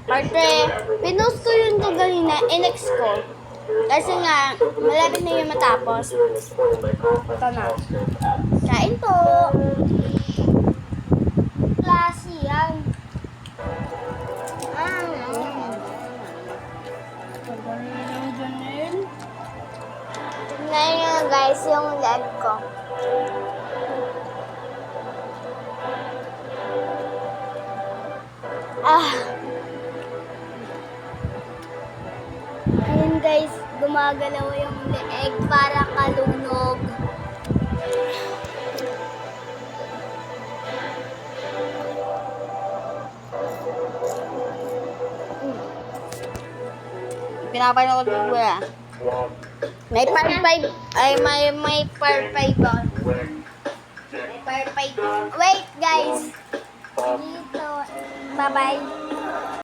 Part 3, pinost ko yun to kanina, inex ko. Kasi nga, malapit na yung matapos. Ito na. Kain po. Klase yan. Tingnan nyo guys yung leg ko. Ayun guys, gumagalaw yung leeg para kalugnog. Pinapanood ko ba? May part 5. Ay, may part 5 ba? May part 5. Wait guys. Dito. Bye-bye.